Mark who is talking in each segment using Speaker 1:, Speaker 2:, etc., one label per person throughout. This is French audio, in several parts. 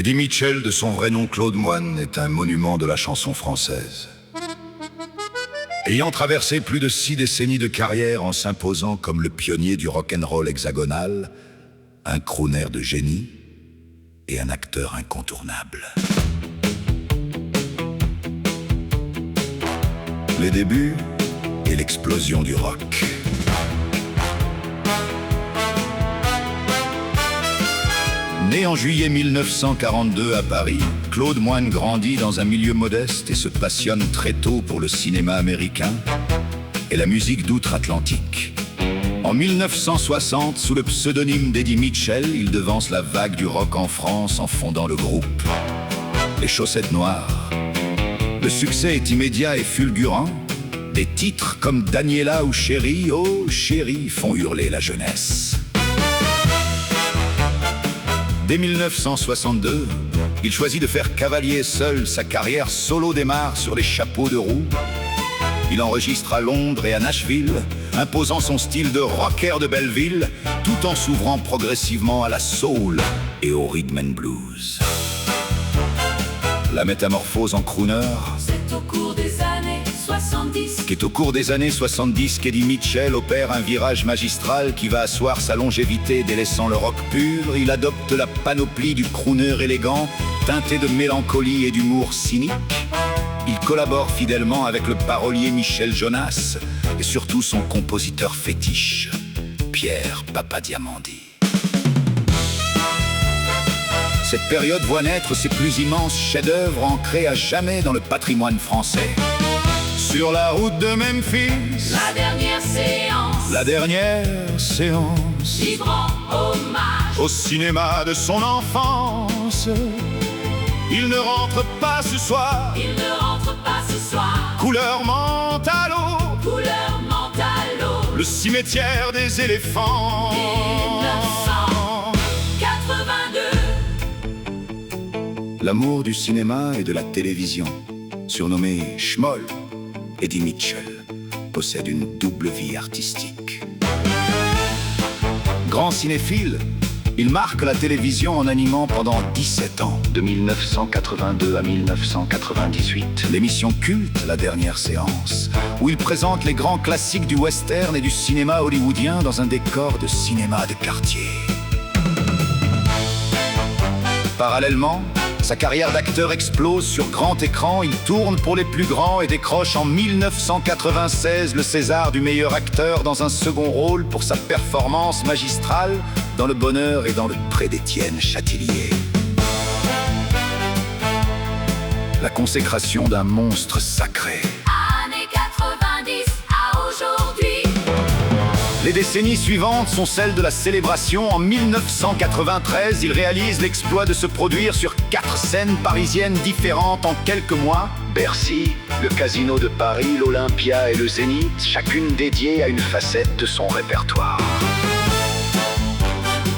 Speaker 1: Eddie Mitchell, de son vrai nom Claude Moine, est un monument de la chanson française. Ayant traversé plus de 6 décennies de carrière en s'imposant comme le pionnier du rock'n'roll hexagonal, un crooner de génie et un acteur incontournable. Les débuts et l'explosion du rock. Né en juillet 1942 à Paris, Claude Moine grandit dans un milieu modeste et se passionne très tôt pour le cinéma américain et la musique d'outre-Atlantique. En 1960, sous le pseudonyme d'Eddie Mitchell, il devance la vague du rock en France en fondant le groupe Les Chaussettes Noires. Le succès est immédiat et fulgurant. Des titres comme Daniela ou Chérie, oh Chérie, font hurler la jeunesse. Dès 1962, il choisit de faire cavalier seul. Sa carrière solo démarre sur les chapeaux de roue. Il enregistre à Londres et à Nashville, imposant son style de rocker de Belleville, tout en s'ouvrant progressivement à la soul et au rhythm and blues. La métamorphose en crooner,
Speaker 2: c'est au cours des années 70
Speaker 1: qu'est au cours des années 70 qu'Eddie Mitchell opère un virage magistral qui va asseoir sa longévité, délaissant le rock pur. Il adopte la panoplie du crooner élégant, teinté de mélancolie et d'humour cynique. Il collabore fidèlement avec le parolier Michel Jonas et surtout son compositeur fétiche, Pierre Papa Diamandi. Cette période voit naître ses plus immenses chefs-d'œuvre ancrés à jamais dans le patrimoine français. Sur la route de Memphis,
Speaker 2: la dernière séance,
Speaker 1: la dernière séance,
Speaker 2: lui rend hommage
Speaker 1: au cinéma de son enfance. Il ne rentre pas ce soir,
Speaker 2: il ne rentre pas ce soir,
Speaker 1: couleur mentalo,
Speaker 2: couleur mentalo,
Speaker 1: le cimetière des éléphants.
Speaker 2: 1982.
Speaker 1: L'amour du cinéma et de la télévision, surnommé Schmoll, Eddie Mitchell possède une double vie artistique. Grand cinéphile, il marque la télévision en animant pendant 17 ans, de 1982 à 1998, l'émission culte La Dernière Séance, où il présente les grands classiques du western et du cinéma hollywoodien dans un décor de cinéma de quartier. Parallèlement, sa carrière d'acteur explose sur grand écran. Il tourne pour les plus grands et décroche en 1996 le César du meilleur acteur dans un second rôle pour sa performance magistrale dans Le Bonheur et dans Le Pré d'Étienne Châtillier. La consécration d'un monstre sacré.
Speaker 2: Années 90 à aujourd'hui.
Speaker 1: Les décennies suivantes sont celles de la célébration. En 1993, il réalise l'exploit de se produire sur 4 scènes parisiennes différentes en quelques mois. Bercy, le Casino de Paris, l'Olympia et le Zénith, chacune dédiée à une facette de son répertoire.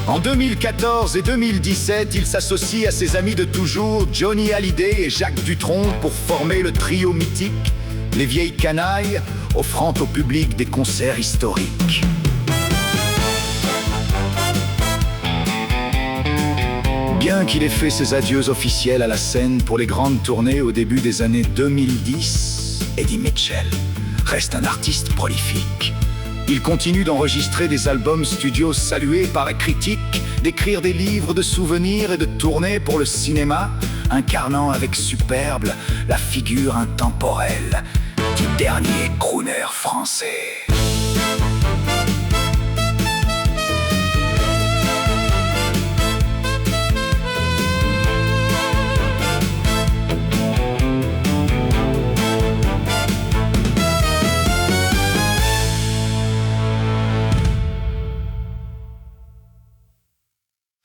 Speaker 1: En 2014 et 2017, il s'associe à ses amis de toujours, Johnny Hallyday et Jacques Dutronc, pour former le trio mythique Les Vieilles Canailles, offrant au public des concerts historiques. Bien qu'il ait fait ses adieux officiels à la scène pour les grandes tournées au début des années 2010, Eddie Mitchell reste un artiste prolifique. Il continue d'enregistrer des albums studio salués par la critique, d'écrire des livres de souvenirs et de tourner pour le cinéma, incarnant avec superbe la figure intemporelle du dernier crooner français.